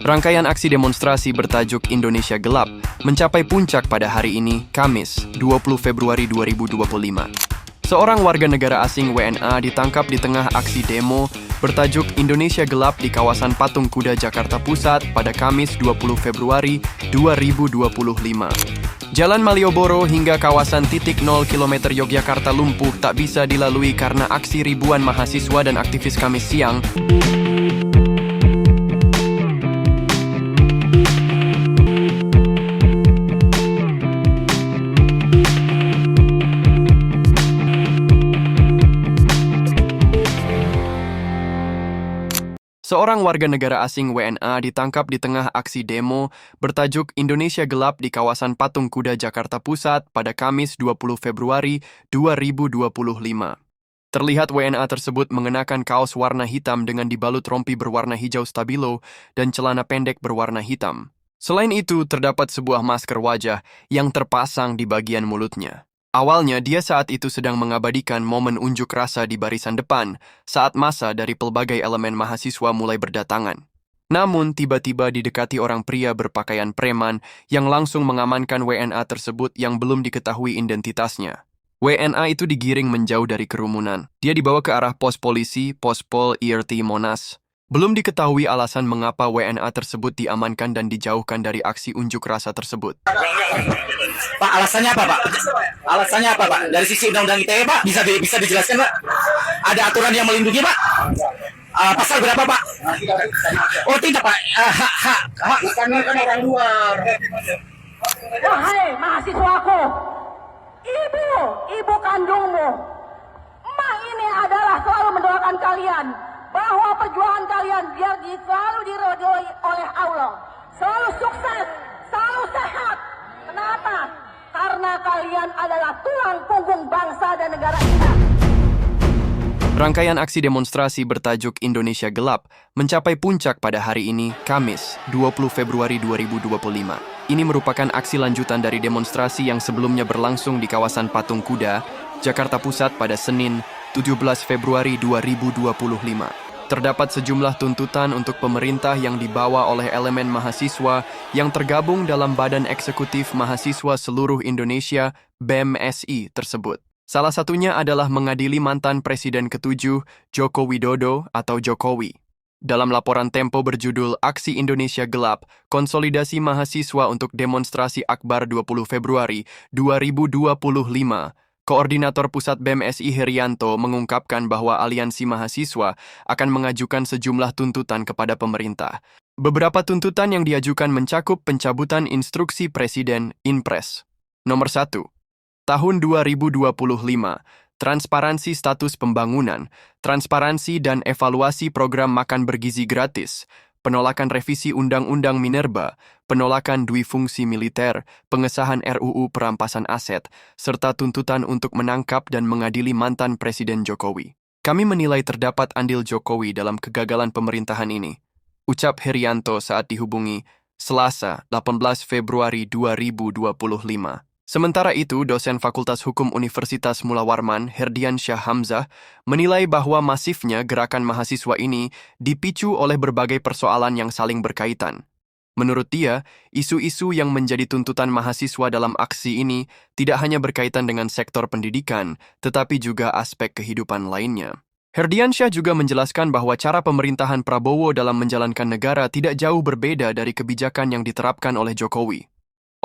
Rangkaian aksi demonstrasi bertajuk Indonesia Gelap mencapai puncak pada hari ini, Kamis, 20 Februari 2025. Seorang warga negara asing WNA ditangkap di tengah aksi demo bertajuk Indonesia Gelap di kawasan Patung Kuda Jakarta Pusat pada Kamis 20 Februari 2025. Jalan Malioboro hingga kawasan titik 0 km Yogyakarta lumpuh tak bisa dilalui karena aksi ribuan mahasiswa dan aktivis Kamis siang. Seorang warga negara asing WNA ditangkap di tengah aksi demo bertajuk Indonesia Gelap di kawasan Patung Kuda Jakarta Pusat pada Kamis 20 Februari 2025. Terlihat WNA tersebut mengenakan kaos warna hitam dengan dibalut rompi berwarna hijau stabilo dan celana pendek berwarna hitam. Selain itu, terdapat sebuah masker wajah yang terpasang di bagian mulutnya. Awalnya, dia saat itu sedang mengabadikan momen unjuk rasa di barisan depan saat massa dari pelbagai elemen mahasiswa mulai berdatangan. Namun, tiba-tiba didekati orang pria berpakaian preman yang langsung mengamankan WNA tersebut yang belum diketahui identitasnya. WNA itu digiring menjauh dari kerumunan. Dia dibawa ke arah pos polisi, Pospol IRT Monas. Belum diketahui alasan mengapa WNA tersebut diamankan dan dijauhkan dari aksi unjuk rasa tersebut. Pak, alasannya apa, Pak? Alasannya apa, Pak? Dari sisi Undang-Undang ITE, Pak, bisa dijelaskan, Pak? Ada aturan yang melindungi, Pak? Pasal berapa, Pak? Oh, tidak, Pak. Bukan orang luar. Wahai mahasiswaku, ibu kandungmu, emak ini adalah selalu mendoakan kalian bahwa perjuangan kalian biar selalu diridhoi oleh Allah, selalu sukses, selalu sehat. Kenapa? Karena kalian adalah tulang punggung bangsa dan negara kita. Rangkaian aksi demonstrasi bertajuk Indonesia Gelap mencapai puncak pada hari ini, Kamis, 20 Februari 2025. Ini merupakan aksi lanjutan dari demonstrasi yang sebelumnya berlangsung di kawasan Patung Kuda, Jakarta Pusat pada Senin, 17 Februari 2025. Terdapat sejumlah tuntutan untuk pemerintah yang dibawa oleh elemen mahasiswa yang tergabung dalam Badan Eksekutif Mahasiswa Seluruh Indonesia (BEM-SI) tersebut. Salah satunya adalah mengadili mantan Presiden ke-7 Joko Widodo atau Jokowi. Dalam laporan Tempo berjudul Aksi Indonesia Gelap, Konsolidasi Mahasiswa untuk Demonstrasi Akbar 20 Februari 2025, Koordinator Pusat BEM-SI Herianto mengungkapkan bahwa aliansi mahasiswa akan mengajukan sejumlah tuntutan kepada pemerintah. Beberapa tuntutan yang diajukan mencakup pencabutan instruksi Presiden Inpres. Nomor 1. Tahun 2025, transparansi status pembangunan, transparansi dan evaluasi program makan bergizi gratis, penolakan revisi Undang-Undang Minerba, penolakan duifungsi militer, pengesahan RUU perampasan aset, serta tuntutan untuk menangkap dan mengadili mantan Presiden Jokowi. Kami menilai terdapat andil Jokowi dalam kegagalan pemerintahan ini, ucap Herianto saat dihubungi Selasa, 18 Februari 2025. Sementara itu, dosen Fakultas Hukum Universitas Mula Warman, Herdiansyah Hamzah, menilai bahwa masifnya gerakan mahasiswa ini dipicu oleh berbagai persoalan yang saling berkaitan. Menurut dia, isu-isu yang menjadi tuntutan mahasiswa dalam aksi ini tidak hanya berkaitan dengan sektor pendidikan, tetapi juga aspek kehidupan lainnya. Herdiansyah juga menjelaskan bahwa cara pemerintahan Prabowo dalam menjalankan negara tidak jauh berbeda dari kebijakan yang diterapkan oleh Jokowi.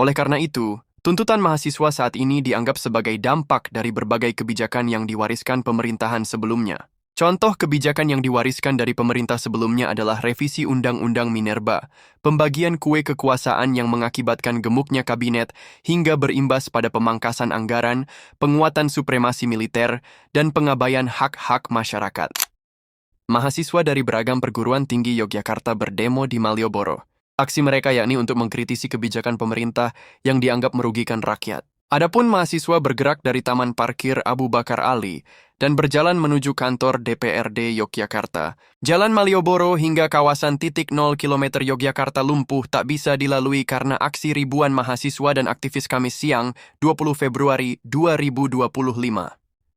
Oleh karena itu, tuntutan mahasiswa saat ini dianggap sebagai dampak dari berbagai kebijakan yang diwariskan pemerintahan sebelumnya. Contoh kebijakan yang diwariskan dari pemerintah sebelumnya adalah revisi Undang-Undang Minerba, pembagian kue kekuasaan yang mengakibatkan gemuknya kabinet hingga berimbas pada pemangkasan anggaran, penguatan supremasi militer, dan pengabaian hak-hak masyarakat. Mahasiswa dari beragam perguruan tinggi Yogyakarta berdemo di Malioboro. Aksi mereka yakni untuk mengkritisi kebijakan pemerintah yang dianggap merugikan rakyat. Adapun mahasiswa bergerak dari Taman Parkir Abu Bakar Ali dan berjalan menuju kantor DPRD Yogyakarta. Jalan Malioboro hingga kawasan titik 0 km Yogyakarta lumpuh tak bisa dilalui karena aksi ribuan mahasiswa dan aktivis Kamis siang 20 Februari 2025.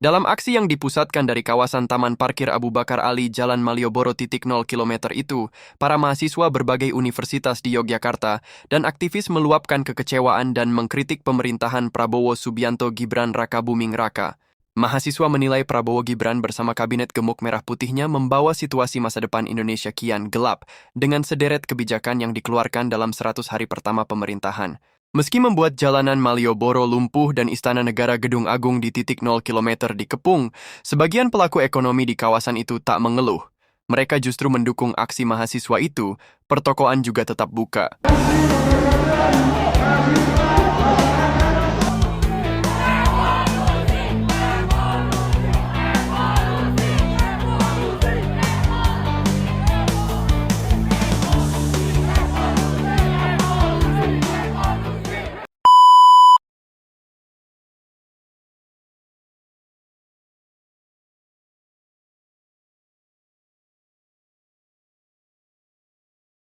Dalam aksi yang dipusatkan dari kawasan Taman Parkir Abu Bakar Ali, Jalan Malioboro 0 km itu, para mahasiswa berbagai universitas di Yogyakarta dan aktivis meluapkan kekecewaan dan mengkritik pemerintahan Prabowo Subianto Gibran Raka Buming Raka. Mahasiswa menilai Prabowo Gibran bersama kabinet gemuk merah putihnya membawa situasi masa depan Indonesia kian gelap dengan sederet kebijakan yang dikeluarkan dalam 100 hari pertama pemerintahan. Meski membuat jalanan Malioboro lumpuh dan Istana Negara Gedung Agung di titik 0 km dikepung, sebagian pelaku ekonomi di kawasan itu tak mengeluh. Mereka justru mendukung aksi mahasiswa itu, pertokoan juga tetap buka.